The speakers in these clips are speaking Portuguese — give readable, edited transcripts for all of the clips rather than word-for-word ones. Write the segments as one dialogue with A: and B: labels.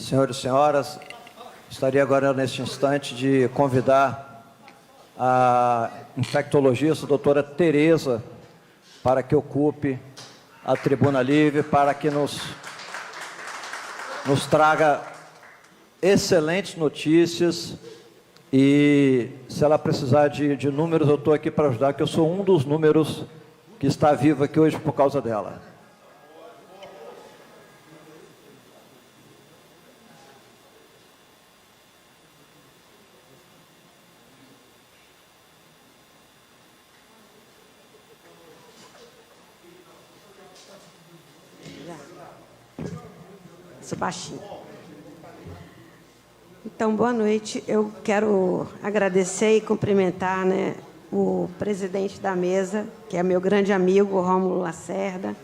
A: senhores e senhoras, gostaria agora, neste instante, de convidar a infectologista, a doutora Tereza, para que ocupe a tribuna livre, para que nos traga excelentes notícias. E, se ela precisar de números, eu estou aqui para ajudar, que eu sou um dos números que está vivo aqui hoje por causa dela.
B: Sou baixinho. Então, boa noite. Eu quero agradecer e cumprimentar, né, o presidente da mesa, que é meu grande amigo, Rômulo Lacerda,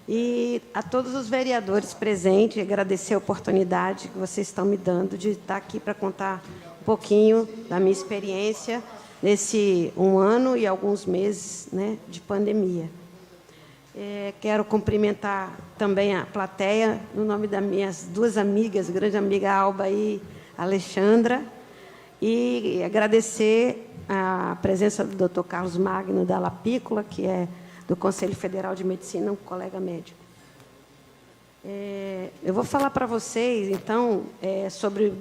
B: e a todos os vereadores presentes, agradecer a oportunidade que vocês estão me dando de estar aqui para contar um pouquinho da minha experiência nesse 1 ano e alguns meses, né, de pandemia. Quero cumprimentar também a plateia, no nome das minhas duas amigas, grande amiga Alba e Alexandra, e agradecer a presença do Dr. Carlos Magno da Lapícola, que é do Conselho Federal de Medicina, um colega médico. Eu vou falar para vocês, então, sobre,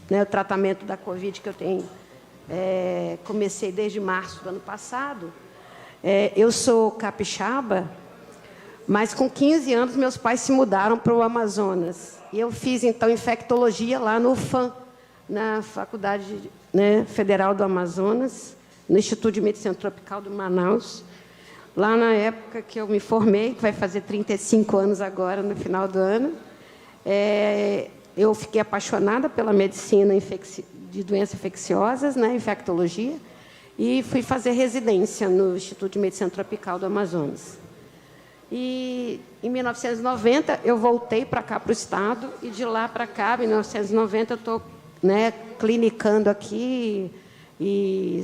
B: né, o tratamento da Covid que eu tenho. Comecei desde março do ano passado. Eu sou capixaba, mas com 15 anos meus pais se mudaram para o Amazonas. E eu fiz, então, infectologia lá no UFAM, na Faculdade, né, Federal do Amazonas, no Instituto de Medicina Tropical do Manaus. Lá na época que eu me formei, que vai fazer 35 anos agora, no final do ano, eu fiquei apaixonada pela medicina de doenças infecciosas, né, infectologia, e fui fazer residência no Instituto de Medicina Tropical do Amazonas. E, em 1990, eu voltei para cá, para o Estado, e de lá para cá, em 1990, eu estou, né, clinicando aqui e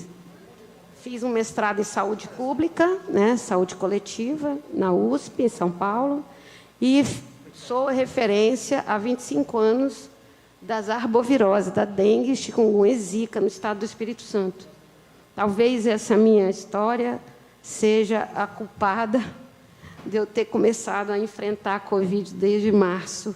B: fiz um mestrado em saúde pública, né, saúde coletiva, na USP, em São Paulo, e sou referência há 25 anos das arboviroses, da dengue, chikungunya e zika, no estado do Espírito Santo. Talvez essa minha história seja a culpada de eu ter começado a enfrentar a Covid desde março,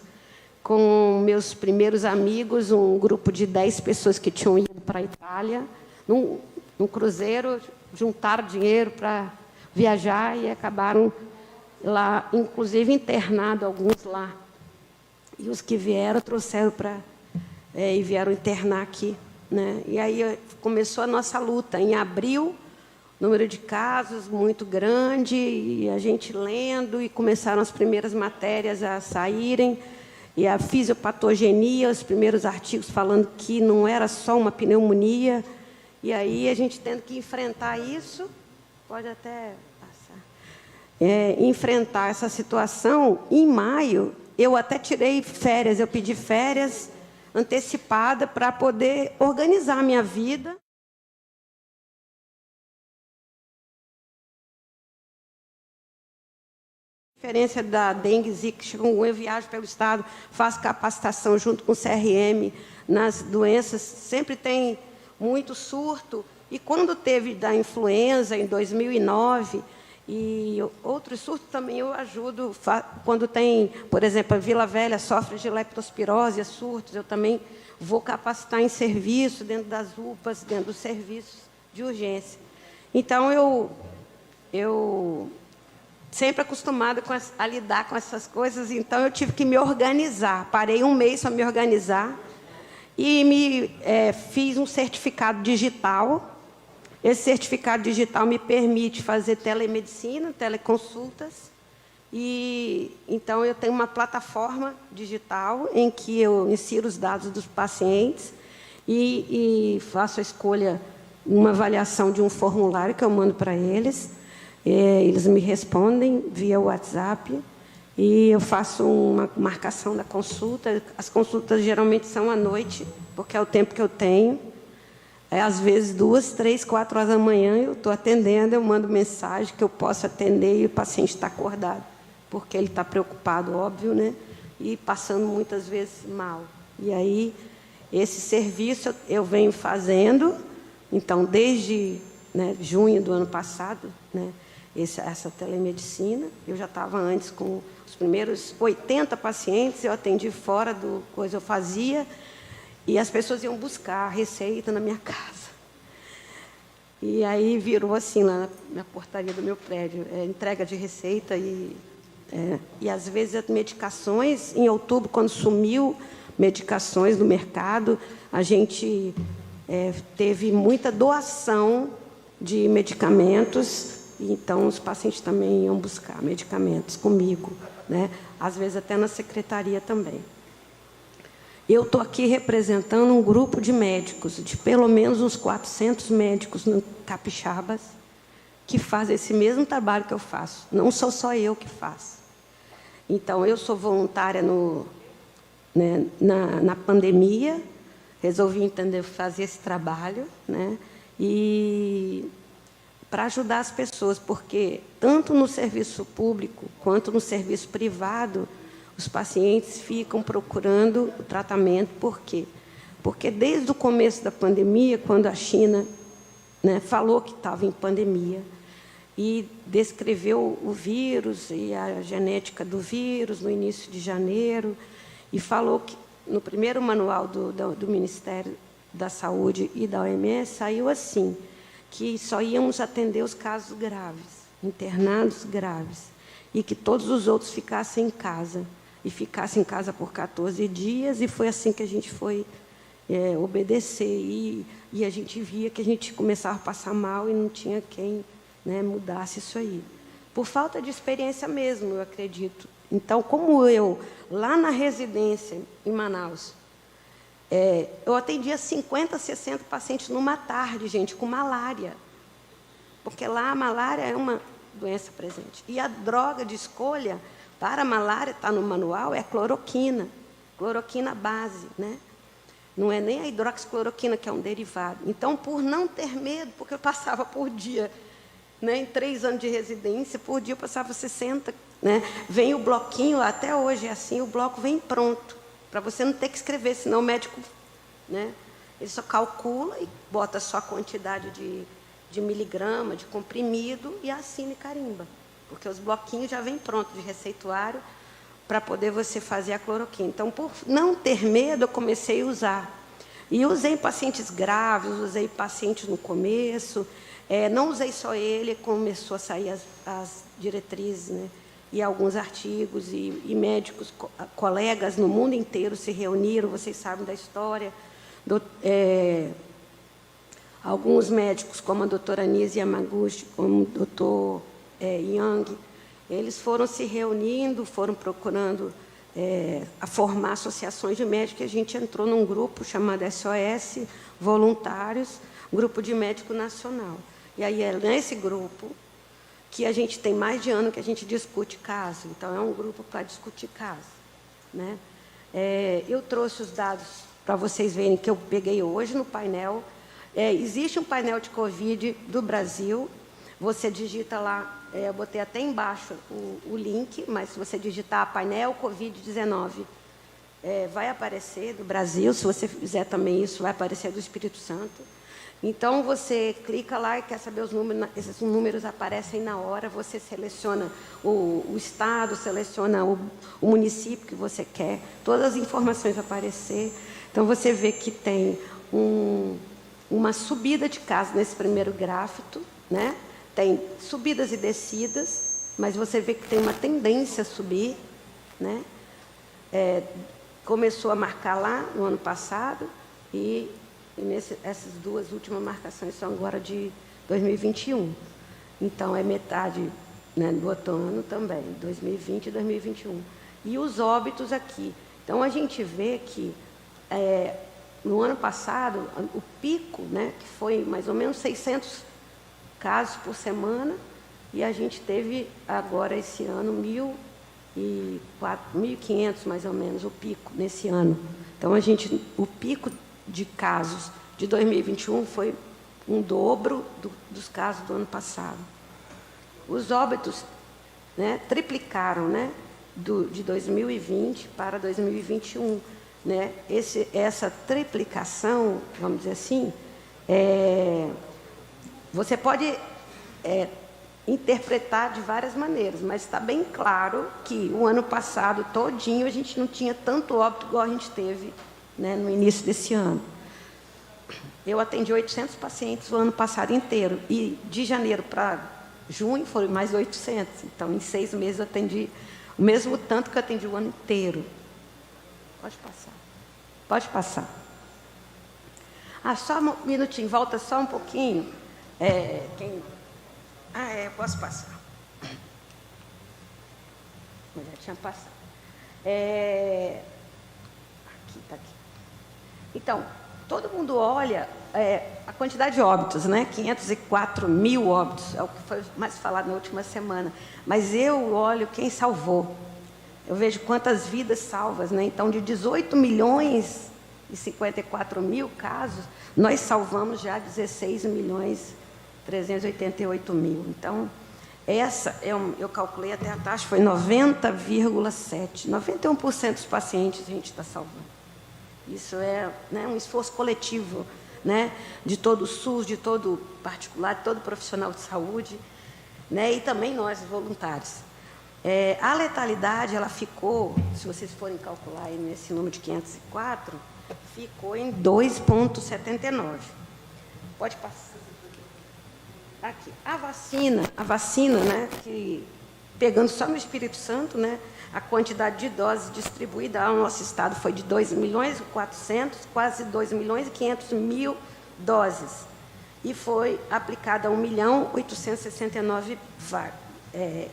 B: com meus primeiros amigos, um grupo de 10 pessoas que tinham ido para a Itália, num cruzeiro, juntaram dinheiro para viajar e acabaram lá, inclusive internado alguns lá. E os que vieram, trouxeram para... e vieram internar aqui, né? E aí começou a nossa luta. Em abril, número de casos muito grande, e a gente lendo, e começaram as primeiras matérias a saírem, e a fisiopatogenia, os primeiros artigos falando que não era só uma pneumonia, e aí a gente tendo que enfrentar isso, pode até passar, enfrentar essa situação. Em maio, eu até tirei férias, eu pedi férias antecipada para poder organizar a minha vida. Diferença da dengue, zika, chikungunya, eu viajo pelo estado, faço capacitação junto com o CRM nas doenças, sempre tem muito surto. E quando teve da influenza, em 2009, e outros surtos também eu ajudo, quando tem, por exemplo, a Vila Velha sofre de leptospirose, surtos, eu também vou capacitar em serviço, dentro das UPAs, dentro dos serviços de urgência. Então, eu sempre acostumada a lidar com essas coisas, então eu tive que me organizar. Parei 1 mês para me organizar e fiz um certificado digital. Esse certificado digital me permite fazer telemedicina, teleconsultas. E então eu tenho uma plataforma digital em que eu insiro os dados dos pacientes e faço a escolha, uma avaliação de um formulário que eu mando para eles. Eles me respondem via WhatsApp e eu faço uma marcação da consulta. As consultas geralmente são à noite, porque é o tempo que eu tenho. Às vezes, 2, 3, 4 horas da manhã, eu estou atendendo, eu mando mensagem que eu posso atender e o paciente está acordado, porque ele está preocupado, óbvio, né? E passando muitas vezes mal. E aí, esse serviço eu venho fazendo, então, desde, né, junho do ano passado, né, essa telemedicina. Eu já estava antes com os primeiros 80 pacientes, eu atendi fora do coisa, eu fazia, e as pessoas iam buscar a receita na minha casa. E aí virou assim, lá na portaria do meu prédio, entrega de receita e às vezes as medicações, em outubro, quando sumiu medicações no mercado, a gente teve muita doação de medicamentos, então os pacientes também iam buscar medicamentos comigo, né? Às vezes até na secretaria também. Eu estou aqui representando um grupo de médicos, de pelo menos uns 400 médicos no Capixabas, que fazem esse mesmo trabalho que eu faço. Não sou só eu que faço. Então, eu sou voluntária na pandemia, resolvi entender, fazer esse trabalho, né? E para ajudar as pessoas, porque tanto no serviço público quanto no serviço privado, os pacientes ficam procurando o tratamento. Por quê? Porque desde o começo da pandemia, quando a China, né, falou que estava em pandemia e descreveu o vírus e a genética do vírus no início de janeiro, e falou que no primeiro manual do Ministério da Saúde e da OMS saiu assim, que só íamos atender os casos graves, internados graves, e que todos os outros ficassem em casa. E ficasse em casa por 14 dias, e foi assim que a gente foi obedecer. E a gente via que a gente começava a passar mal e não tinha quem, né, mudasse isso aí. Por falta de experiência mesmo, eu acredito. Então, como eu, lá na residência, em Manaus, eu atendia 50, 60 pacientes numa tarde, gente, com malária. Porque lá a malária é uma doença presente. E a droga de escolha para a malária, está no manual, é cloroquina base, né? Não é nem a hidroxicloroquina, que é um derivado. Então, por não ter medo, porque eu passava por dia, né, em 3 anos de residência, por dia eu passava 60, né? Vem o bloquinho, até hoje é assim, o bloco vem pronto, para você não ter que escrever, senão o médico, né, ele só calcula e bota só a quantidade de miligrama, de comprimido, e assina e carimba. Porque os bloquinhos já vêm prontos de receituário para poder você fazer a cloroquina. Então, por não ter medo, eu comecei a usar. E usei em pacientes graves, usei pacientes no começo, não usei só ele, começou a sair as diretrizes, né? E alguns artigos, e médicos, colegas no mundo inteiro se reuniram, vocês sabem da história. Alguns médicos, como a doutora Anise Yamaguchi, como o doutor Yang, eles foram se reunindo, foram procurando a formar associações de médicos, e a gente entrou num grupo chamado SOS Voluntários, Grupo de Médico Nacional. E aí é nesse grupo que a gente tem mais de ano que a gente discute caso. Então, é um grupo para discutir caso, né? Eu trouxe os dados para vocês verem, que eu peguei hoje no painel. Existe um painel de Covid do Brasil. Você digita lá, eu botei até embaixo o link, mas se você digitar painel Covid-19, vai aparecer do Brasil. Se você fizer também isso, vai aparecer do Espírito Santo. Então, você clica lá e quer saber os números, esses números aparecem na hora, você seleciona o estado, seleciona o município que você quer, todas as informações vão aparecer. Então, você vê que tem uma subida de casos nesse primeiro gráfico, né? Tem subidas e descidas, mas você vê que tem uma tendência a subir, né? Começou a marcar lá no ano passado, e essas 2 últimas marcações são agora de 2021. Então, é metade, né, do outro ano também, 2020 e 2021. E os óbitos aqui. Então, a gente vê que no ano passado, o pico, né, que foi mais ou menos 600 casos por semana, e a gente teve agora, esse ano, 1.500 mais ou menos, o pico nesse ano. Então, o pico de casos de 2021 foi um dobro dos casos do ano passado. Os óbitos, né, triplicaram, né, de 2020 para 2021. né, essa triplicação, vamos dizer assim, você pode interpretar de várias maneiras, mas está bem claro que o ano passado todinho a gente não tinha tanto óbito igual a gente teve, né, no início desse ano. Eu atendi 800 pacientes o ano passado inteiro, e de janeiro para junho foram mais 800. Então, em 6 meses, eu atendi o mesmo tanto que eu atendi o ano inteiro. Pode passar. Pode passar. Só um minutinho, volta só um pouquinho. Eu posso passar. Eu já tinha passado. Aqui, está aqui. Então, todo mundo olha a quantidade de óbitos, né? 504 mil óbitos, é o que foi mais falado na última semana. Mas eu olho quem salvou. Eu vejo quantas vidas salvas, né? Então, de 18 milhões e 54 mil casos, nós salvamos já 16 milhões 388 mil. Então, eu calculei até a taxa, foi 90,7%. 91% dos pacientes a gente está salvando. Isso é, né, um esforço coletivo, né, de todo o SUS, de todo particular, de todo profissional de saúde, né, e também nós, voluntários. A letalidade, ela ficou, se vocês forem calcular aí nesse número de 504, ficou em 2,79. Pode passar. Aqui. A vacina, né, que, pegando só no Espírito Santo, né, a quantidade de doses distribuída ao nosso estado foi de 2.400.000, quase 2.500.000 doses. E foi aplicada 1.869.000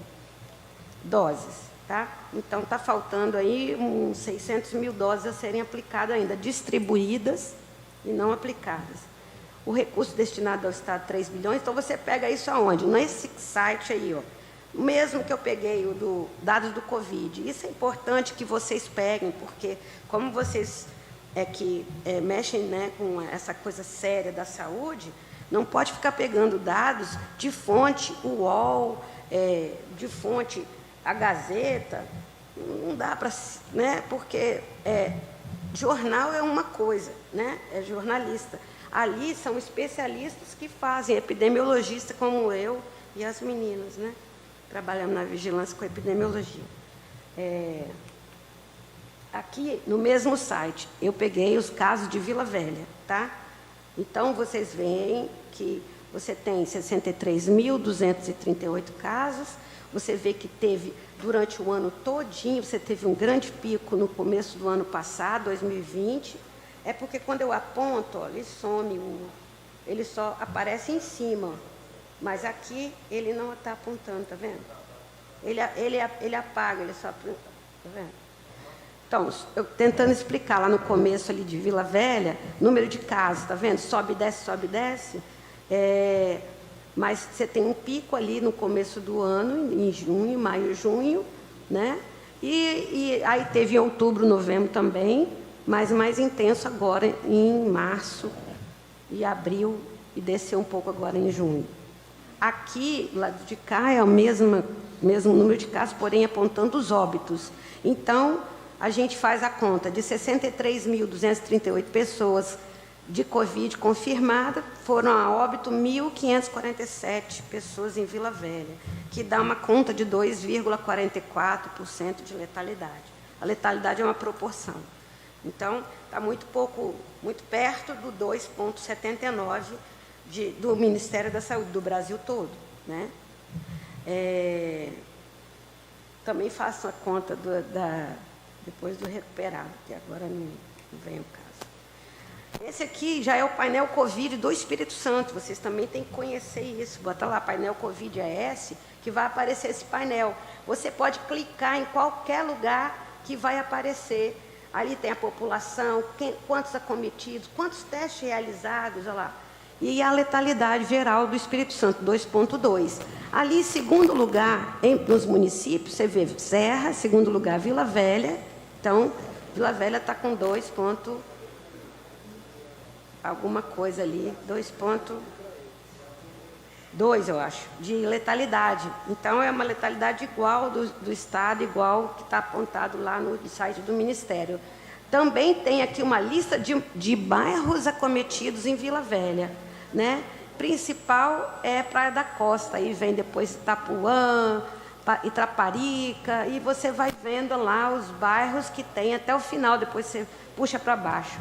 B: doses. Tá? Então, está faltando aí uns 600.000 doses a serem aplicadas ainda, distribuídas e não aplicadas. O recurso destinado ao Estado, 3 bilhões, então você pega isso aonde? Nesse site aí, ó. Mesmo que eu peguei dados do Covid. Isso é importante que vocês peguem, porque como vocês mexem, né, com essa coisa séria da saúde, não pode ficar pegando dados de fonte UOL, de fonte a Gazeta, não dá para, né, porque jornal é uma coisa, né, é jornalista. Ali são especialistas que fazem, epidemiologistas como eu e as meninas, né, trabalhando na vigilância com epidemiologia. Aqui, no mesmo site, eu peguei os casos de Vila Velha, tá? Então, vocês veem que você tem 63.238 casos, você vê que teve, durante o ano todinho, você teve um grande pico no começo do ano passado, 2020, é porque quando eu aponto, ó, ele some, ele só aparece em cima, ó. Mas aqui ele não está apontando, tá vendo? Ele apaga, ele só aponta, tá vendo? Então, eu tentando explicar lá no começo ali de Vila Velha, número de casos, tá vendo? Sobe e desce, mas você tem um pico ali no começo do ano, em junho, maio, junho, né? E aí teve em outubro, novembro também, mas mais intenso agora em março e abril, e desceu um pouco agora em junho. Aqui, lado de cá, é o mesmo número de casos, porém apontando os óbitos. Então, a gente faz a conta de 63.238 pessoas de Covid confirmada, foram a óbito 1.547 pessoas em Vila Velha, que dá uma conta de 2,44% de letalidade. A letalidade é uma proporção. Então, está muito perto do 2,79% do Ministério da Saúde, do Brasil todo, né? Também faço a conta depois do recuperado, que agora não vem o caso. Esse aqui já é o painel Covid do Espírito Santo, vocês também têm que conhecer isso. Bota lá, painel Covid AS, que vai aparecer esse painel. Você pode clicar em qualquer lugar que vai aparecer. Ali tem a população, quantos acometidos, quantos testes realizados, olha lá. E a letalidade geral do Espírito Santo, 2,2. Ali, em segundo lugar, nos municípios, você vê Serra, segundo lugar, Vila Velha. Então, Vila Velha está com 2 ponto alguma coisa ali, 2,2, eu acho, de letalidade. Então, é uma letalidade igual do Estado, igual que está apontado lá no site do Ministério. Também tem aqui uma lista de bairros acometidos em Vila Velha, né? Principal é Praia da Costa, aí vem depois Itapuã, Itraparica, e você vai vendo lá os bairros que tem até o final, depois você puxa para baixo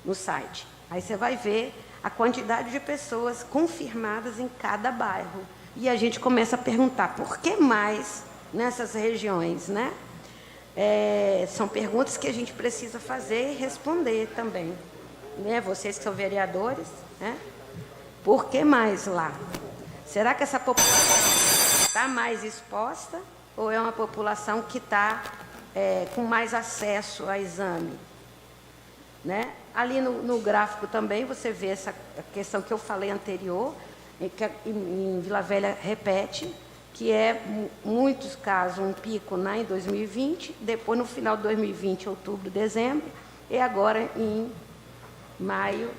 B: no site. Aí você vai ver a quantidade de pessoas confirmadas em cada bairro. E a gente começa a perguntar, por que mais nessas regiões, né? São perguntas que a gente precisa fazer e responder também. Né? Vocês que são vereadores, né? Por que mais lá? Será que essa população está mais exposta ou é uma população que está com mais acesso a exame? Né? Ali no gráfico também você vê essa questão que eu falei anterior, que em Vila Velha repete, que é, em muitos casos, um pico em 2020, depois no final de 2020, outubro, dezembro, e agora em maio,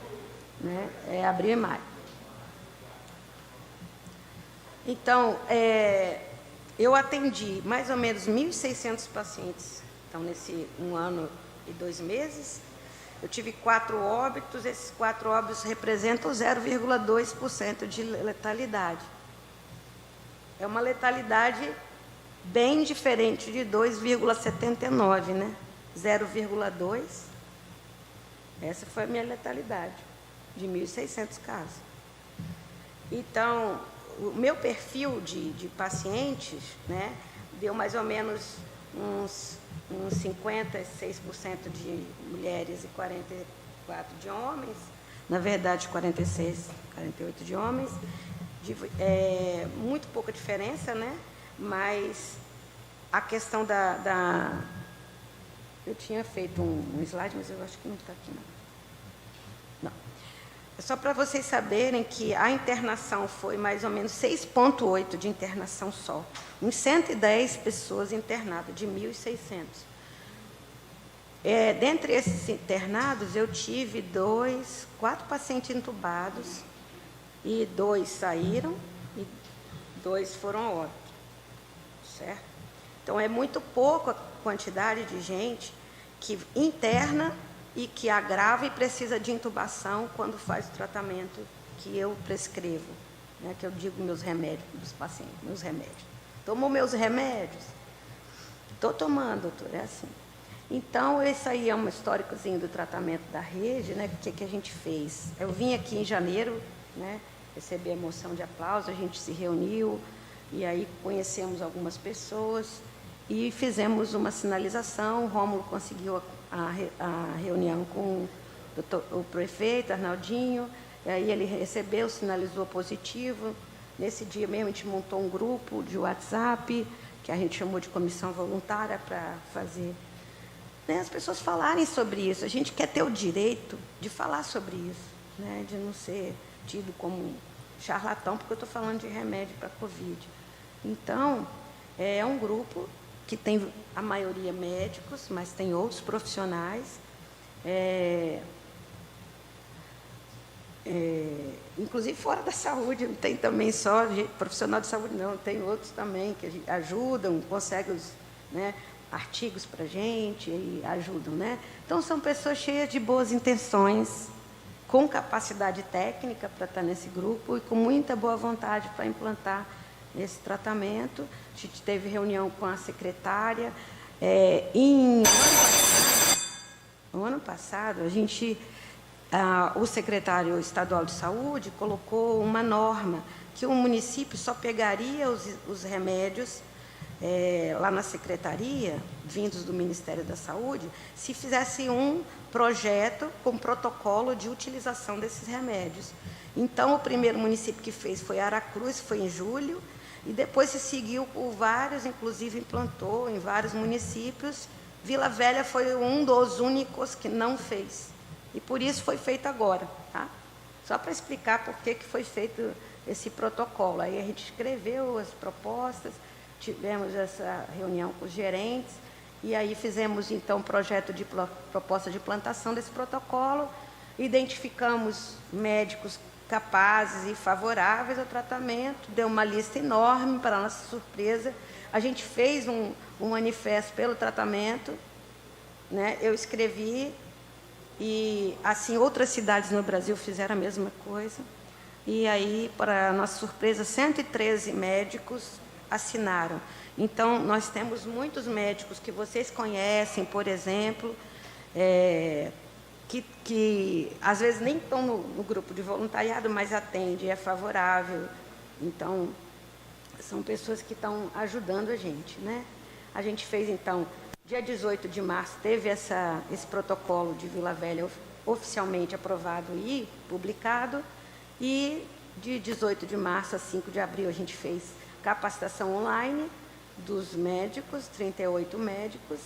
B: né? Abril e maio. Então, eu atendi mais ou menos 1.600 pacientes, então, nesse 1 ano e 2 meses. Eu tive 4 óbitos, esses 4 óbitos representam 0,2% de letalidade. É uma letalidade bem diferente de 2,79, né? 0,2. Essa foi a minha letalidade, de 1.600 casos. Então, o meu perfil de pacientes, né, deu mais ou menos uns 56% de mulheres e 44% de homens, na verdade 46%, 48% de homens, muito pouca diferença, né? Mas a questão eu tinha feito um slide, mas eu acho que não está aqui, não. É só para vocês saberem que a internação foi mais ou menos 6,8 de internação só. Uns 110 pessoas internadas, de 1.600. Dentre esses internados, eu tive 4 pacientes entubados, e 2 saíram, e 2 foram a óbito. Certo? Então, é muito pouco a quantidade de gente que interna e que agrava e precisa de intubação quando faz o tratamento que eu prescrevo, né, que eu digo meus remédios dos pacientes, meus remédios. Tomou meus remédios? Estou tomando, doutor, é assim. Então, esse aí é um históricozinho do tratamento da rede, né, o que a gente fez. Eu vim aqui em janeiro, né, receber a moção de aplauso, a gente se reuniu, e aí conhecemos algumas pessoas e fizemos uma sinalização. O Rômulo conseguiu a reunião com o prefeito, Arnaldinho, e aí ele recebeu, sinalizou positivo. Nesse dia mesmo a gente montou um grupo de WhatsApp, que a gente chamou de comissão voluntária para fazer, né, as pessoas falarem sobre isso. A gente quer ter o direito de falar sobre isso, né, de não ser tido como charlatão, porque eu estou falando de remédio para Covid. Então, é um grupo que tem a maioria médicos, mas tem outros profissionais, inclusive fora da saúde, não tem também só profissional de saúde, não, tem outros também que ajudam, conseguem né, artigos para a gente e ajudam. Né? Então, são pessoas cheias de boas intenções, com capacidade técnica para estar nesse grupo e com muita boa vontade para implantar esse tratamento. A gente teve reunião com a secretária. No ano passado, o secretário estadual de saúde colocou uma norma que o município só pegaria os remédios lá na secretaria, vindos do Ministério da Saúde, se fizesse um projeto com protocolo de utilização desses remédios. Então, o primeiro município que fez foi Aracruz, foi em julho, e depois se seguiu por vários, inclusive implantou em vários municípios. Vila Velha foi um dos únicos que não fez, e por isso foi feito agora. Tá? Só para explicar por que foi feito esse protocolo. Aí a gente escreveu as propostas, tivemos essa reunião com os gerentes, e aí fizemos, então, um projeto de proposta de implantação desse protocolo, identificamos médicos capazes e favoráveis ao tratamento, deu uma lista enorme, para nossa surpresa. A gente fez um manifesto pelo tratamento, né, eu escrevi e, assim, outras cidades no Brasil fizeram a mesma coisa. E aí, para nossa surpresa, 113 médicos assinaram. Então, nós temos muitos médicos que vocês conhecem, por exemplo, que às vezes nem estão no grupo de voluntariado, mas atende, é favorável. Então, são pessoas que estão ajudando a gente, né? A gente fez, então, dia 18 de março, teve esse protocolo de Vila Velha oficialmente aprovado e publicado, e de 18 de março a 5 de abril a gente fez capacitação online dos médicos, 38 médicos,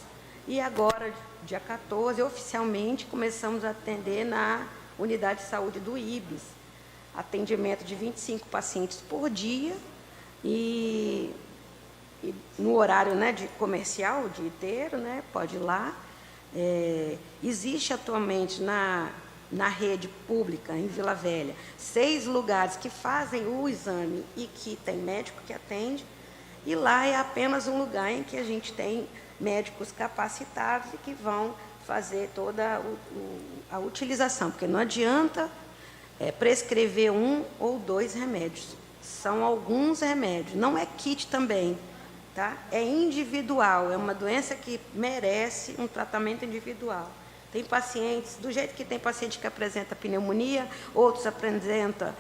B: e agora, dia 14, oficialmente, começamos a atender na unidade de saúde do IBS, atendimento de 25 pacientes por dia, e no horário, né, de comercial, o dia inteiro, né, pode ir lá. Existe atualmente na rede pública, em Vila Velha, 6 lugares que fazem o exame e que tem médico que atende, e lá é apenas um lugar em que a gente tem médicos capacitados e que vão fazer toda a utilização, porque não adianta prescrever 1 ou 2 remédios, são alguns remédios, não é kit também, tá? É individual, é uma doença que merece um tratamento individual. Tem pacientes, do jeito que tem paciente que apresenta pneumonia, outros apresentam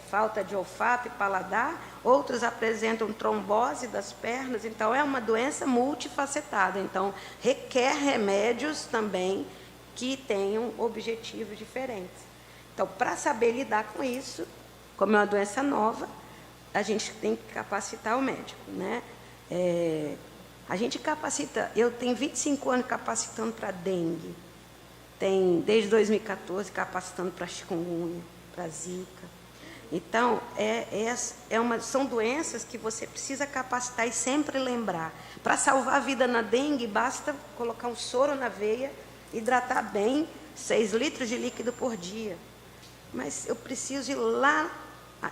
B: falta de olfato e paladar, outros apresentam trombose das pernas, então é uma doença multifacetada, então requer remédios também que tenham objetivos diferentes. Então, para saber lidar com isso, como é uma doença nova, a gente tem que capacitar o médico, né? A gente capacita, eu tenho 25 anos capacitando para dengue, desde 2014 capacitando para chikungunya, para zika. Então, são doenças que você precisa capacitar e sempre lembrar. Para salvar a vida na dengue, basta colocar um soro na veia, hidratar bem, 6 litros de líquido por dia. Mas eu preciso ir lá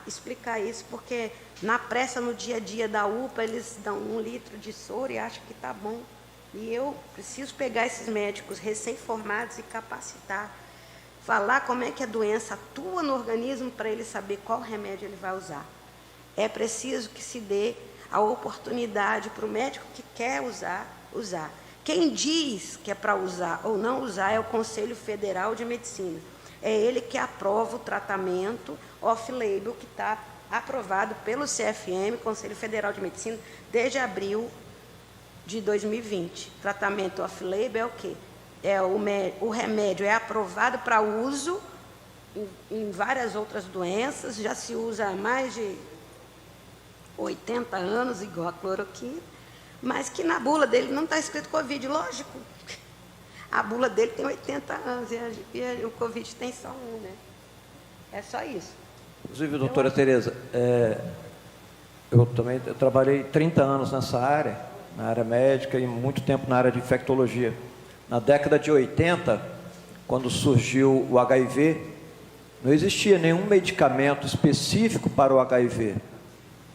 B: explicar isso, porque na pressa, no dia a dia da UPA, eles dão 1 litro de soro e acham que está bom. E eu preciso pegar esses médicos recém-formados e capacitar, falar como é que a doença atua no organismo para ele saber qual remédio ele vai usar. É preciso que se dê a oportunidade para o médico que quer usar. Quem diz que é para usar ou não usar é o Conselho Federal de Medicina. É ele que aprova o tratamento off-label, que está aprovado pelo CFM, Conselho Federal de Medicina, desde abril de 2020. Tratamento off-label é o quê? O remédio é aprovado para uso em várias outras doenças, já se usa há mais de 80 anos, igual a cloroquina, mas que na bula dele não está escrito Covid, lógico. A bula dele tem 80 anos e o Covid tem só 1, né? É só isso.
A: Inclusive, doutora Tereza, eu trabalhei 30 anos nessa área, na área médica, e muito tempo na área de infectologia. Na década de 80, quando surgiu o HIV, não existia nenhum medicamento específico para o HIV,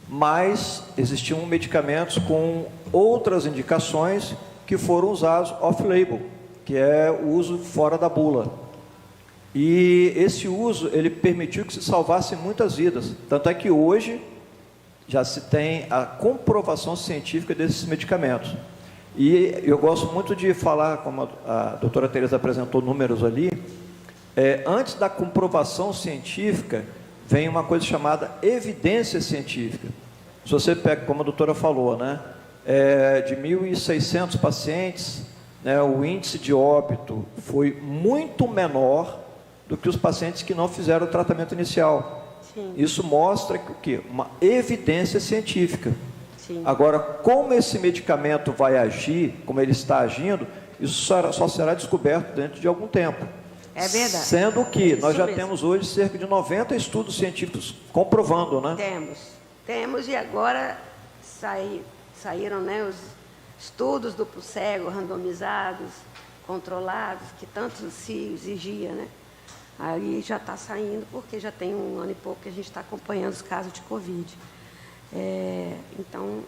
A: mas existiam medicamentos com outras indicações que foram usados off-label, que é o uso fora da bula. E esse uso, ele permitiu que se salvasse muitas vidas. Tanto é que hoje já se tem a comprovação científica desses medicamentos. E eu gosto muito de falar, como a doutora Tereza apresentou números ali, antes da comprovação científica, vem uma coisa chamada evidência científica. Se você pega, como a doutora falou, né, de 1.600 pacientes, né, o índice de óbito foi muito menor do que os pacientes que não fizeram o tratamento inicial. Sim. Isso mostra que o quê? Uma evidência científica. Sim. Agora, como esse medicamento vai agir, como ele está agindo, isso só será descoberto dentro de algum tempo.
B: É verdade.
A: Sendo que nós já temos hoje cerca de 90 estudos científicos comprovando, né?
B: Temos, e agora saíram, né, os estudos duplo cego, randomizados, controlados, que tanto se exigia, né? Aí já está saindo, porque já tem 1 ano e pouco que a gente está acompanhando os casos de Covid. Então,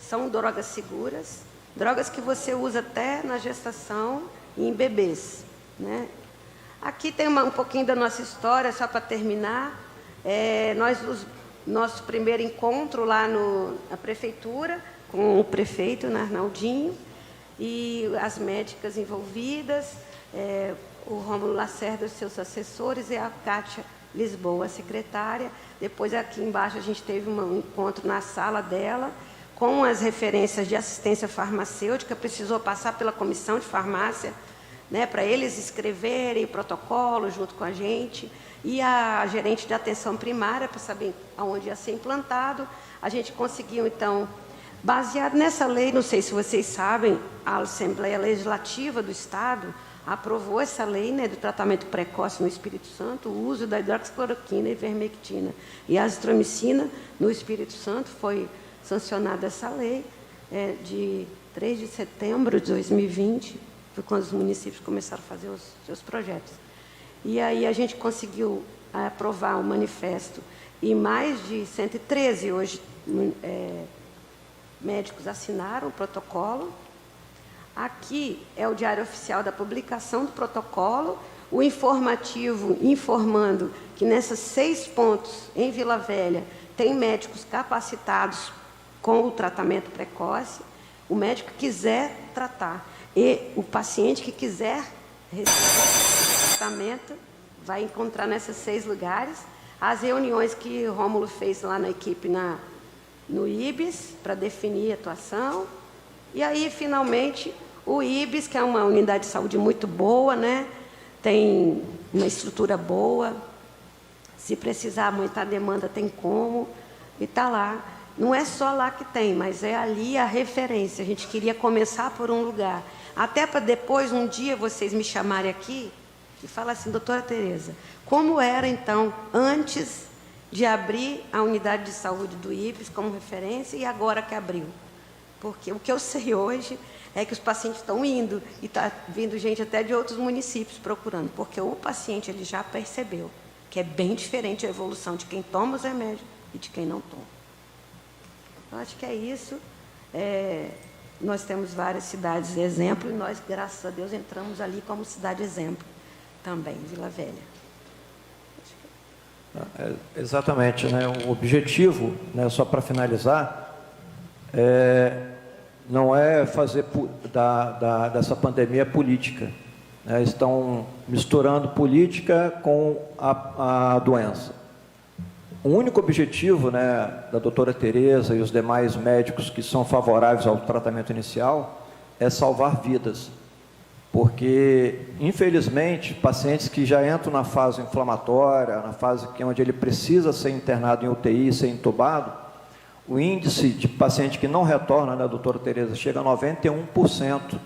B: são drogas seguras, drogas que você usa até na gestação e em bebês, né? Aqui tem um pouquinho da nossa história, só para terminar. Nosso primeiro encontro lá na prefeitura, com o prefeito, Arnaldinho, e as médicas envolvidas, o Rômulo Lacerda, os seus assessores, e a Cátia Lisboa, a secretária. Depois, aqui embaixo, a gente teve um encontro na sala dela, com as referências de assistência farmacêutica, precisou passar pela comissão de farmácia, né, para eles escreverem protocolo junto com a gente, e a gerente de atenção primária, para saber aonde ia ser implantado. A gente conseguiu, então, baseado nessa lei, não sei se vocês sabem, a Assembleia Legislativa do Estado aprovou essa lei, né, do tratamento precoce no Espírito Santo, o uso da hidroxicloroquina, ivermectina e azitromicina no Espírito Santo. Foi sancionada essa lei de 3 de setembro de 2020, foi quando os municípios começaram a fazer os seus projetos. E aí a gente conseguiu aprovar o manifesto, e mais de 113 hoje médicos assinaram o protocolo. Aqui é o diário oficial da publicação do protocolo, o informativo informando que nessas 6 pontos em Vila Velha tem médicos capacitados com o tratamento precoce, o médico que quiser tratar, e o paciente que quiser receber tratamento vai encontrar nesses 6 lugares. As reuniões que o Rômulo fez lá na equipe no IBS, para definir a atuação. E aí, finalmente, o IBS, que é uma unidade de saúde muito boa, né? Tem uma estrutura boa, se precisar aumentar a demanda, tem como, e está lá. Não é só lá que tem, mas é ali a referência. A gente queria começar por um lugar, até para depois, um dia, vocês me chamarem aqui e falar assim: doutora Tereza, como era, então, antes de abrir a unidade de saúde do IBS como referência e agora que abriu? Porque o que eu sei hoje é que os pacientes estão indo, e está vindo gente até de outros municípios procurando, porque o paciente ele já percebeu que é bem diferente a evolução de quem toma os remédios e de quem não toma. Eu acho que é isso. Nós temos várias cidades exemplo, e nós, graças a Deus, entramos ali como cidade exemplo também, Vila Velha.
A: Exatamente, né? O objetivo, né, só para finalizar, não é fazer dessa pandemia política, né? Estão misturando política com a doença. O único objetivo, né, da doutora Tereza e os demais médicos que são favoráveis ao tratamento inicial é salvar vidas, porque, infelizmente, pacientes que já entram na fase inflamatória, na fase onde ele precisa ser internado em UTI, ser entubado, o índice de paciente que não retorna, né, doutora Tereza, chega a 91%.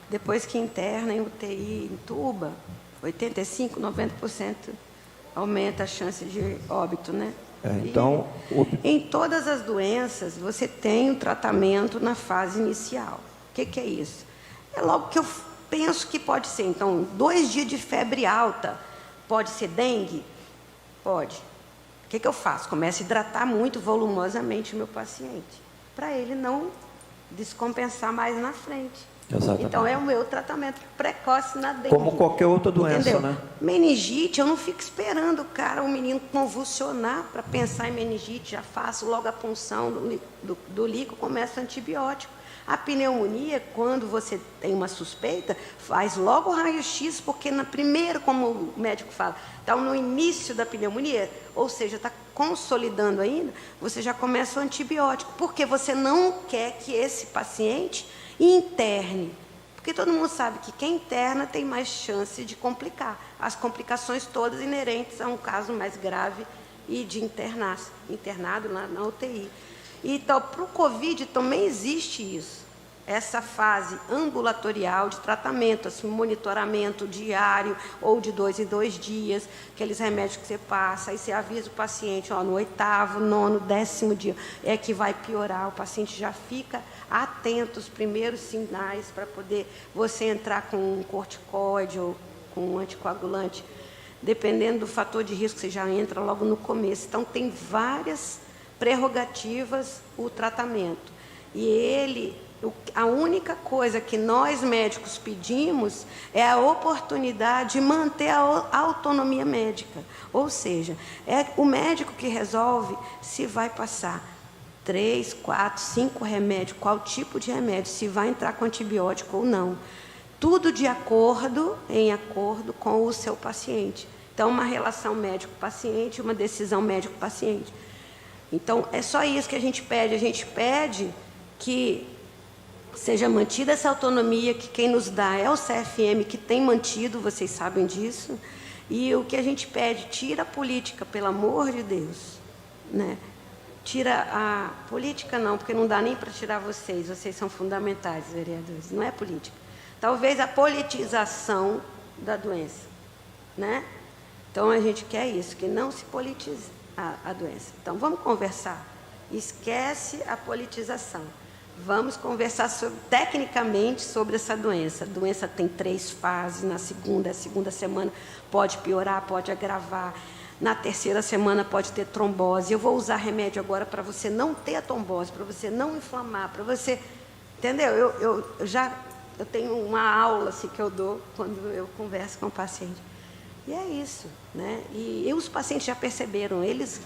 B: Depois que interna em UTI, entuba, 85%, 90%. Aumenta a chance de óbito, né?
A: Então,
B: em todas as doenças, você tem o tratamento na fase inicial. O que é isso? É logo que eu penso que pode ser. Então, 2 dias de febre alta, pode ser dengue? Pode. O que eu faço? Começo a hidratar muito volumosamente o meu paciente, para ele não descompensar mais na frente.
A: Exatamente.
B: Então, é o meu tratamento precoce na dengue.
A: Como qualquer outra doença, entendeu? Né?
B: Meningite, eu não fico esperando o menino convulsionar para pensar em meningite, já faço logo a punção do líquido, começa o antibiótico. A pneumonia, quando você tem uma suspeita, faz logo o raio-x, porque primeiro, como o médico fala, está no início da pneumonia, ou seja, está consolidando ainda, você já começa o antibiótico, porque você não quer que esse paciente interne, porque todo mundo sabe que quem interna tem mais chance de complicar, as complicações todas inerentes a um caso mais grave e de internado na UTI. Então, para o Covid também existe isso, essa fase ambulatorial de tratamento, assim, monitoramento diário ou de 2 em 2 dias, aqueles remédios que você passa, aí você avisa o paciente, ó, no 8º, 9º, 10º dia é que vai piorar, o paciente já fica atento aos primeiros sinais para poder você entrar com um corticoide ou com um anticoagulante, dependendo do fator de risco, você já entra logo no começo. Então, tem várias prerrogativas o tratamento. E ele A única coisa que nós médicos pedimos é a oportunidade de manter a autonomia médica. Ou seja, é o médico que resolve se vai passar 3, 4, 5 remédios, qual tipo de remédio, se vai entrar com antibiótico ou não. Tudo em acordo com o seu paciente. Então, uma relação médico-paciente, uma decisão médico-paciente. Então, é só isso que a gente pede. A gente pede que seja mantida essa autonomia, que quem nos dá é o CFM, que tem mantido, vocês sabem disso. E o que a gente pede, tira a política, pelo amor de Deus, né? Tira a política não, porque não dá nem para tirar vocês são fundamentais, vereadores, não é política. Talvez a politização da doença, né? Então a gente quer isso, que não se politize a doença. Então vamos conversar, esquece a politização. Vamos conversar tecnicamente sobre essa doença. A doença tem 3 fases. Na segunda semana pode piorar, pode agravar. Na terceira semana pode ter trombose. Eu vou usar remédio agora para você não ter a trombose, para você não inflamar, para você... Entendeu? Eu tenho uma aula assim, que eu dou quando eu converso com o paciente. E é isso, né? E os pacientes já perceberam, eles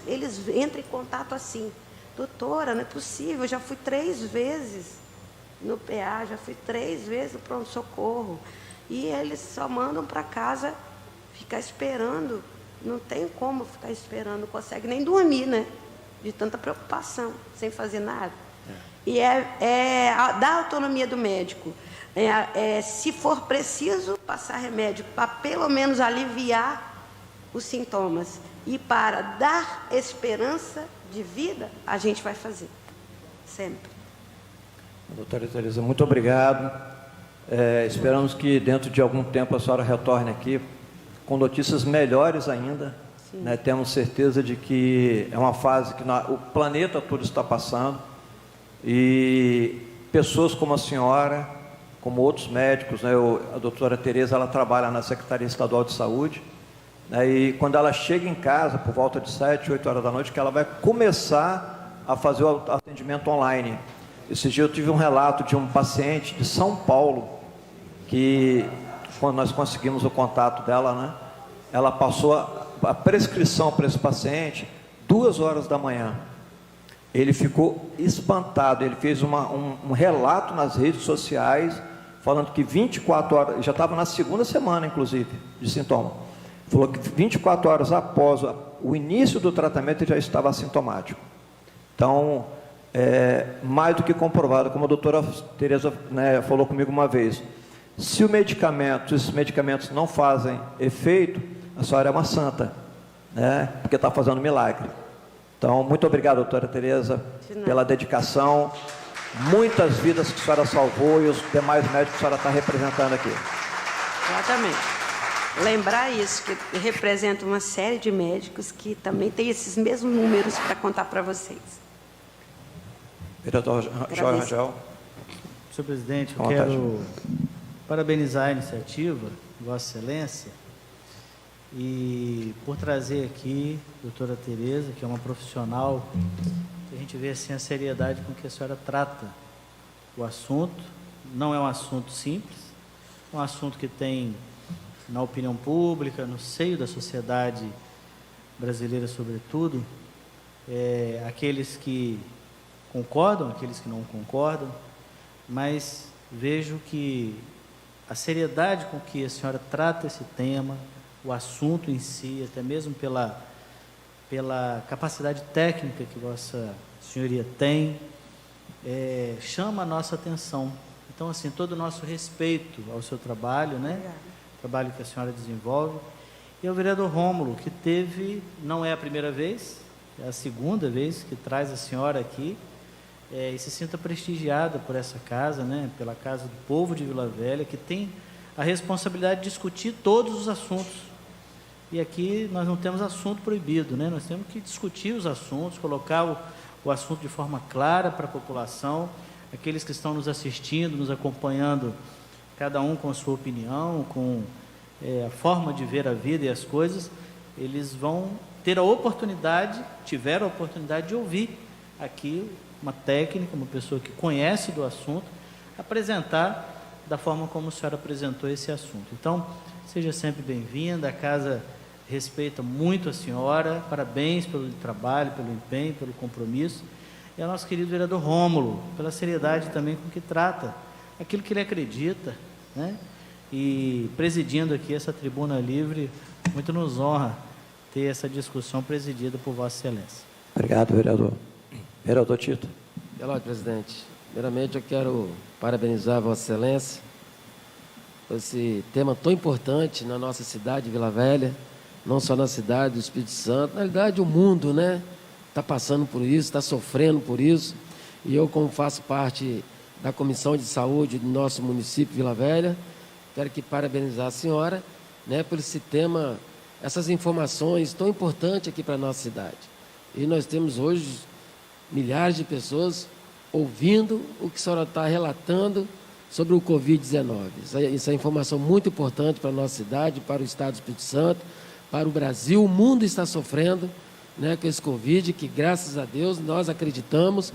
B: entram em contato assim. Doutora, não é possível, eu já fui 3 vezes no PA, já fui 3 vezes no pronto-socorro. E eles só mandam para casa ficar esperando. Não tem como ficar esperando, não consegue nem dormir, né? De tanta preocupação, sem fazer nada. E da autonomia do médico. Se for preciso, passar remédio para pelo menos aliviar os sintomas. E para dar esperança de vida, a gente vai fazer, sempre.
A: Doutora Tereza, muito obrigado. Esperamos que dentro de algum tempo a senhora retorne aqui com notícias melhores ainda. Né? Temos certeza de que é uma fase que o planeta todo está passando e pessoas como a senhora, como outros médicos, né? A doutora Tereza, ela trabalha na Secretaria Estadual de Saúde, e quando ela chega em casa, por volta de 7, 8 horas da noite, que ela vai começar a fazer o atendimento online. Esse dia eu tive um relato de um paciente de São Paulo, que quando nós conseguimos o contato dela, né, ela passou a prescrição para esse paciente 2 horas da manhã. Ele ficou espantado, ele fez um relato nas redes sociais, falando que 24 horas, já estava na 2ª semana, inclusive, de sintoma. Falou que 24 horas após o início do tratamento ele já estava assintomático. Então, mais do que comprovado, como a doutora Tereza, né, falou comigo uma vez, se esses medicamentos não fazem efeito, a senhora é uma santa, né, porque está fazendo milagre. Então, muito obrigado, doutora Tereza, pela dedicação, muitas vidas que a senhora salvou e os demais médicos que a senhora está representando aqui.
B: Exatamente. Lembrar isso, que representa uma série de médicos que também tem esses mesmos números para contar para vocês.
A: Vereador João Rangel.
C: Senhor presidente, eu quero parabenizar a iniciativa, Vossa Excelência, e por trazer aqui a doutora Tereza, que é uma profissional, que a gente vê assim a seriedade com que a senhora trata o assunto. Não é um assunto simples, é um assunto que tem na opinião pública, no seio da sociedade brasileira sobretudo, aqueles que concordam, aqueles que não concordam, mas vejo que a seriedade com que a senhora trata esse tema, o assunto em si, até mesmo pela capacidade técnica que Vossa Senhoria tem, chama a nossa atenção. Então, assim, todo o nosso respeito ao seu trabalho, né? O trabalho que a senhora desenvolve. E ao vereador Rômulo, que não é a primeira vez, é a 2ª vez que traz a senhora aqui, e se sinta prestigiada por essa casa, né? Pela Casa do Povo de Vila Velha, que tem a responsabilidade de discutir todos os assuntos. E aqui nós não temos assunto proibido, né? Nós temos que discutir os assuntos, colocar o assunto de forma clara para a população, aqueles que estão nos assistindo, nos acompanhando, cada um com a sua opinião, com a forma de ver a vida e as coisas, eles vão ter a oportunidade, tiveram a oportunidade de ouvir aqui uma técnica, uma pessoa que conhece do assunto apresentar da forma como a senhora apresentou esse assunto. Então, seja sempre bem-vinda, a casa respeita muito a senhora, parabéns pelo trabalho, pelo empenho, pelo compromisso, e ao nosso querido vereador Rômulo, pela seriedade também com que trata aquilo que ele acredita, né? E presidindo aqui essa tribuna livre, muito nos honra ter essa discussão presidida por Vossa Excelência.
A: Obrigado, vereador. Vereador Tito.
D: Senhor presidente, primeiramente eu quero parabenizar Vossa Excelência por esse tema tão importante na nossa cidade, Vila Velha, não só na cidade do Espírito Santo, na realidade o mundo, né? Está passando por isso, está sofrendo por isso, e eu, como faço parte da Comissão de Saúde do nosso município, Vila Velha, quero aqui parabenizar a senhora, né, por esse tema, essas informações tão importantes aqui para a nossa cidade. E nós temos hoje milhares de pessoas ouvindo o que a senhora está relatando sobre o Covid-19. Isso é informação muito importante para a nossa cidade, para o Estado do Espírito Santo, para o Brasil. O mundo está sofrendo, né, com esse Covid, que graças a Deus nós acreditamos,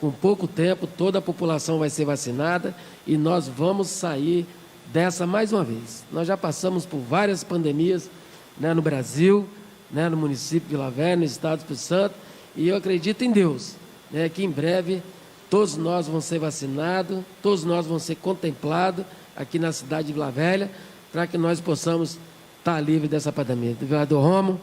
D: com pouco tempo toda a população vai ser vacinada e nós vamos sair dessa mais uma vez. Nós já passamos por várias pandemias, né, no Brasil, né, no município de Vila Velha, no Estado do Espírito Santo, e eu acredito em Deus, né, que em breve todos nós vamos ser vacinados, todos nós vamos ser contemplados aqui na cidade de Vila Velha, para que nós possamos estar livres dessa pandemia. Vereador Rômulo,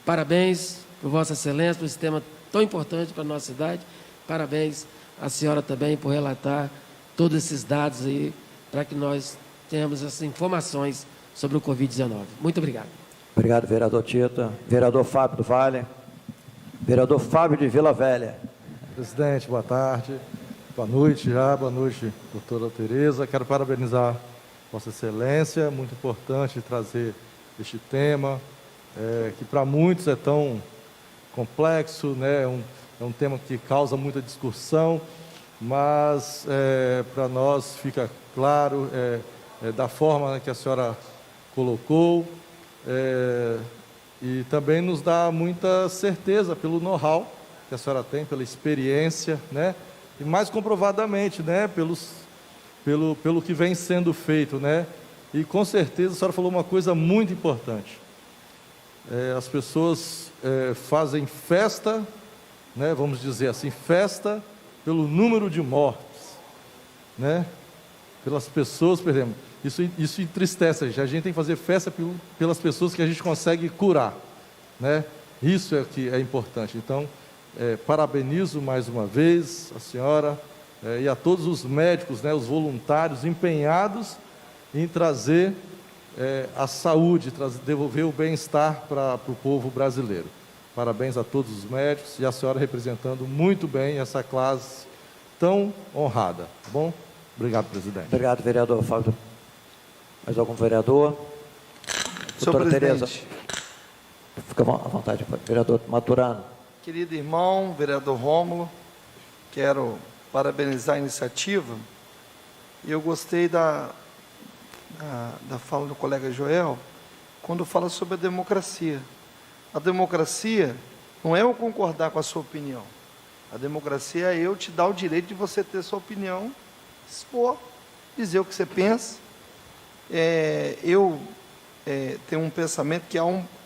D: parabéns por Vossa Excelência, por esse tema tão importante para a nossa cidade. Parabéns à senhora também por relatar todos esses dados aí, para que nós tenhamos essas informações sobre o Covid-19. Muito obrigado.
A: Obrigado, vereador Tito. Vereador Fábio do Vale. Vereador Fábio de Vila Velha.
E: Presidente, boa tarde. Boa noite já. Boa noite, doutora Tereza. Quero parabenizar Vossa Excelência. Muito importante trazer este tema, que para muitos é tão complexo, né? É um tema que causa muita discussão, mas para nós fica claro da forma que a senhora colocou, e também nos dá muita certeza pelo know-how que a senhora tem, pela experiência, né? E mais comprovadamente, né? Pelo que vem sendo feito, né? E com certeza a senhora falou uma coisa muito importante. As pessoas fazem festa, né? Vamos dizer assim, festa pelo número de mortes, né? Pelas pessoas, por exemplo. Isso entristece a gente tem que fazer festa pelas pessoas que a gente consegue curar, né? Isso é que é importante. Então, parabenizo mais uma vez a senhora e a todos os médicos, né, os voluntários empenhados em trazer a saúde, devolver o bem-estar para o povo brasileiro. Parabéns a todos os médicos e a senhora representando muito bem essa classe tão honrada. Tá bom? Obrigado, presidente.
A: Obrigado, vereador Fábio. Mais algum vereador? Doutora Tereza. Fica à vontade, vereador Maturano.
F: Querido irmão, vereador Rômulo, quero parabenizar a iniciativa. E eu gostei da fala do colega Joel, quando fala sobre a democracia. A democracia não é eu concordar com a sua opinião. A democracia é eu te dar o direito de você ter sua opinião, expor, dizer o que você pensa. Eu tenho um pensamento que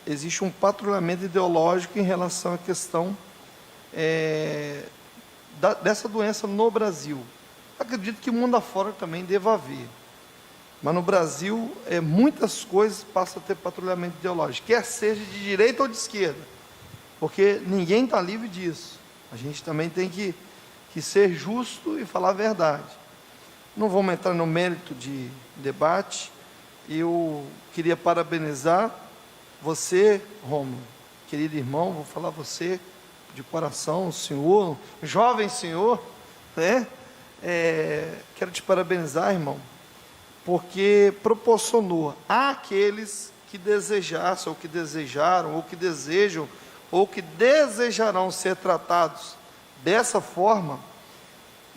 F: existe um patrulhamento ideológico em relação à questão dessa doença no Brasil. Acredito que o mundo afora também deva haver. Mas no Brasil, muitas coisas passam a ter patrulhamento ideológico, quer seja de direita ou de esquerda, porque ninguém está livre disso. A gente também tem que ser justo e falar a verdade. Não vamos entrar no mérito de debate. Eu queria parabenizar você, Rômulo, querido irmão, vou falar você de coração, senhor, jovem senhor, né? Quero te parabenizar, irmão, porque proporcionou àqueles que desejassem, ou que desejaram, ou que desejam, ou que desejarão ser tratados dessa forma,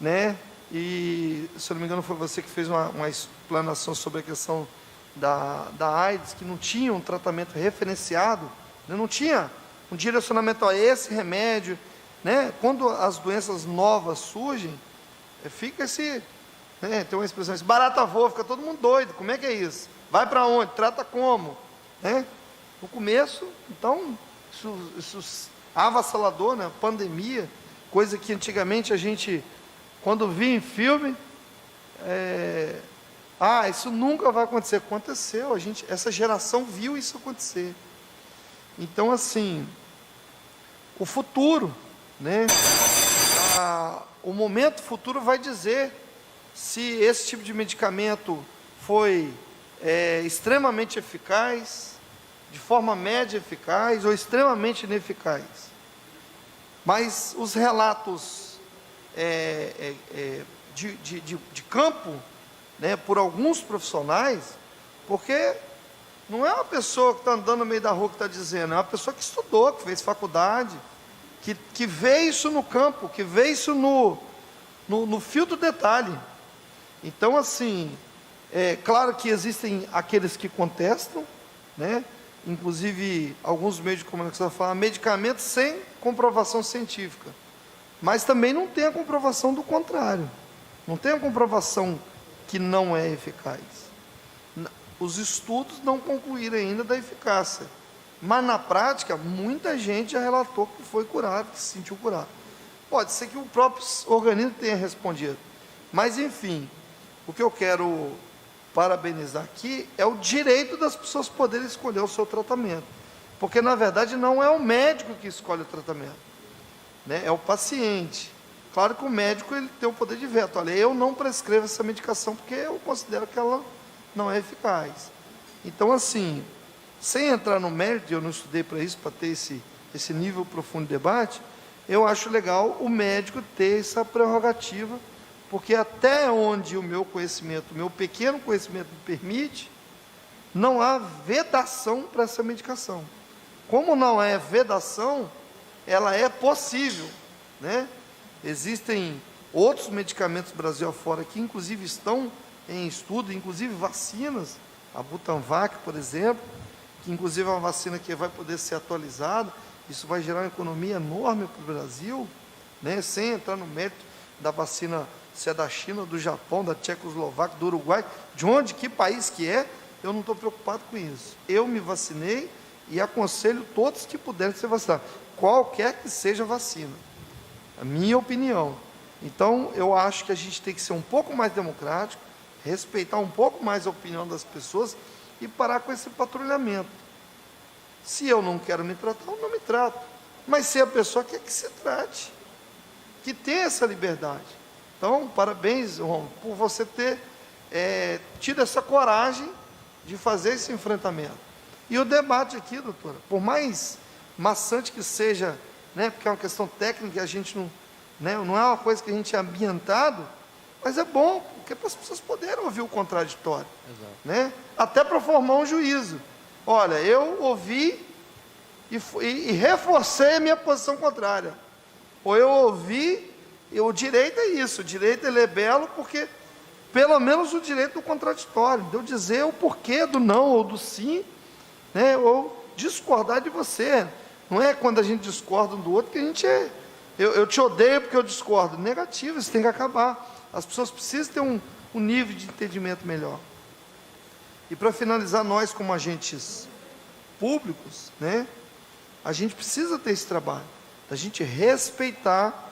F: né? E, se eu não me engano, foi você que fez uma explanação sobre a questão da AIDS, que não tinha um tratamento referenciado, né? Não tinha um direcionamento a esse remédio, né? Quando as doenças novas surgem, fica né? Tem uma expressão, barata voa, fica todo mundo doido. Como é que é isso? Vai para onde? Trata como? Né? No começo, então, isso avassalador, né? Pandemia, coisa que antigamente a gente, quando via em filme, isso nunca vai acontecer. Aconteceu, essa geração viu isso acontecer. Então, assim, o futuro, né? O momento futuro vai dizer se esse tipo de medicamento foi extremamente eficaz, de forma média eficaz ou extremamente ineficaz. Mas os relatos de campo, né, por alguns profissionais, porque não é uma pessoa que está andando no meio da rua que está dizendo, é uma pessoa que estudou, que fez faculdade, que vê isso no campo, que vê isso no fio do detalhe. Então, assim, é claro que existem aqueles que contestam, né? Inclusive, alguns meios de comunicação falam medicamentos sem comprovação científica. Mas também não tem a comprovação do contrário. Não tem a comprovação que não é eficaz. Os estudos não concluíram ainda da eficácia. Mas, na prática, muita gente já relatou que foi curado, que se sentiu curado. Pode ser que o próprio organismo tenha respondido. Mas, enfim, o que eu quero parabenizar aqui é o direito das pessoas poderem escolher o seu tratamento. Porque, na verdade, não é o médico que escolhe o tratamento, né? É o paciente. Claro que o médico ele tem o poder de veto. Olha, eu não prescrevo essa medicação porque eu considero que ela não é eficaz. Então, assim, sem entrar no mérito, eu não estudei para isso, para ter esse nível profundo de debate, eu acho legal o médico ter essa prerrogativa, porque até onde o meu conhecimento, o meu pequeno conhecimento me permite, não há vedação para essa medicação. Como não é vedação, ela é possível, né? Existem outros medicamentos Brasil afora que inclusive estão em estudo, inclusive vacinas, a Butanvac, por exemplo, que inclusive é uma vacina que vai poder ser atualizada, isso vai gerar uma economia enorme para o Brasil, né? Sem entrar no mérito da vacina, se é da China, do Japão, da Tchecoslováquia, do Uruguai, de onde, que país que é, eu não estou preocupado com isso. Eu me vacinei e aconselho todos que puderem ser vacinados, qualquer que seja a vacina, a minha opinião. Então, eu acho que a gente tem que ser um pouco mais democrático, respeitar um pouco mais a opinião das pessoas e parar com esse patrulhamento. Se eu não quero me tratar, eu não me trato. Mas se a pessoa quer que se trate, que tenha essa liberdade. Então, parabéns, Romulo, por você ter tido essa coragem de fazer esse enfrentamento. E o debate aqui, doutora, por mais maçante que seja, né, porque é uma questão técnica, a gente não, né, não é uma coisa que a gente é ambientado, mas é bom, porque para as pessoas poderem ouvir o contraditório. Né? Até para formar um juízo. Olha, eu ouvi e reforcei a minha posição contrária. Ou eu ouvi, e o direito é isso, o direito ele é belo porque, pelo menos o direito do contraditório, de eu dizer o porquê do não ou do sim, né, ou discordar de você. Não é quando a gente discorda um do outro que a gente eu te odeio porque eu discordo. Negativo, isso tem que acabar. As pessoas precisam ter um nível de entendimento melhor. E para finalizar, nós como agentes públicos, né, a gente precisa ter esse trabalho, da gente respeitar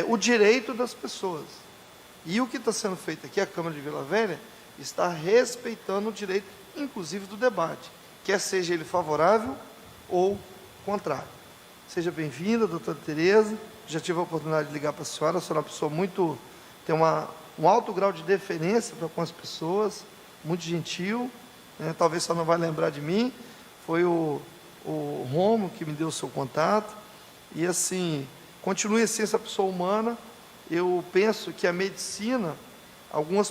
F: o direito das pessoas. E o que está sendo feito aqui, a Câmara de Vila Velha, está respeitando o direito, inclusive do debate, quer seja ele favorável ou contrário. Seja bem-vinda, doutora Tereza, já tive a oportunidade de ligar para a senhora é uma pessoa muito, tem um alto grau de deferência para com as pessoas, muito gentil, né? Talvez só não vai lembrar de mim, foi o Romo que me deu o seu contato, e assim, continue assim essa pessoa humana. Eu penso que a medicina, algumas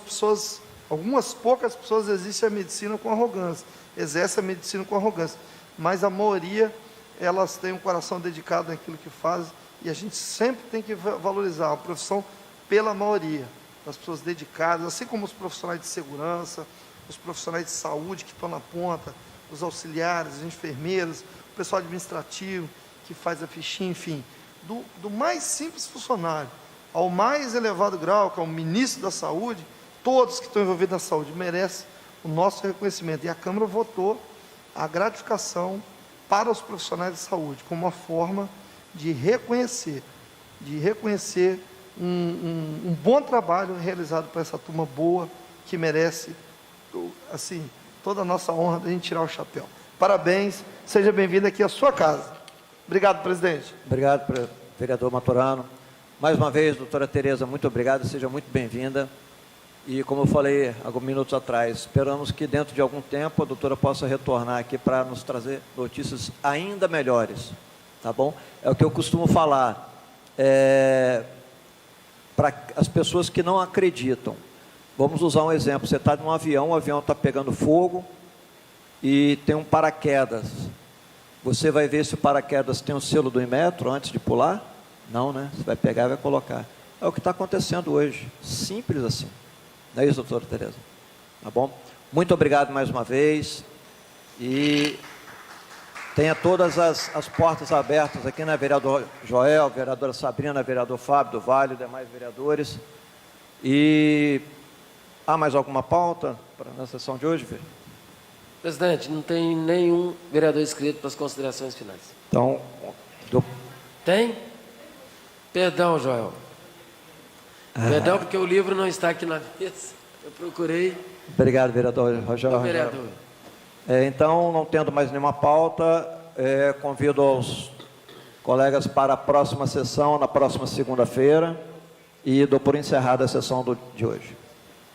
F: poucas pessoas exercem a medicina com arrogância, exercem a medicina com arrogância, mas a maioria, elas têm um coração dedicado naquilo que fazem, e a gente sempre tem que valorizar a profissão pela maioria, das pessoas dedicadas, assim como os profissionais de segurança, os profissionais de saúde que estão na ponta, os auxiliares, os enfermeiros, o pessoal administrativo que faz a fichinha, enfim, do mais simples funcionário ao mais elevado grau, que é o ministro da Saúde, todos que estão envolvidos na saúde merecem o nosso reconhecimento. E a Câmara votou a gratificação para os profissionais de saúde, como uma forma de reconhecer um bom trabalho realizado por essa turma boa, que merece, assim, toda a nossa honra de a gente tirar o chapéu. Parabéns, seja bem-vindo aqui à sua casa. Obrigado, presidente.
A: Obrigado, vereador Maturano. Mais uma vez, doutora Tereza, muito obrigado, seja muito bem-vinda. E, como eu falei alguns minutos atrás, esperamos que dentro de algum tempo a doutora possa retornar aqui para nos trazer notícias ainda melhores, tá bom? É o que eu costumo falar, para as pessoas que não acreditam. Vamos usar um exemplo, você está num avião, o avião está pegando fogo e tem um paraquedas. Você vai ver se o paraquedas tem o selo do Inmetro antes de pular? Não, né? Você vai pegar e vai colocar. É o que está acontecendo hoje, simples assim. Não é isso, doutora Tereza? Tá bom? Muito obrigado mais uma vez. E tenha todas as portas abertas aqui, né? Vereador Joel, vereadora Sabrina, vereador Fábio do Vale, demais vereadores. E há mais alguma pauta na sessão de hoje, filho?
D: Presidente, não tem nenhum vereador inscrito para as considerações finais.
A: Então,
D: Tem? Perdão, Joel. Perdão, porque o livro não está aqui na mesa. Eu procurei.
A: Obrigado, vereador Rogério.
D: Vereador.
A: Então, não tendo mais nenhuma pauta, convido os colegas para a próxima sessão, na próxima segunda-feira, e dou por encerrada a sessão de hoje.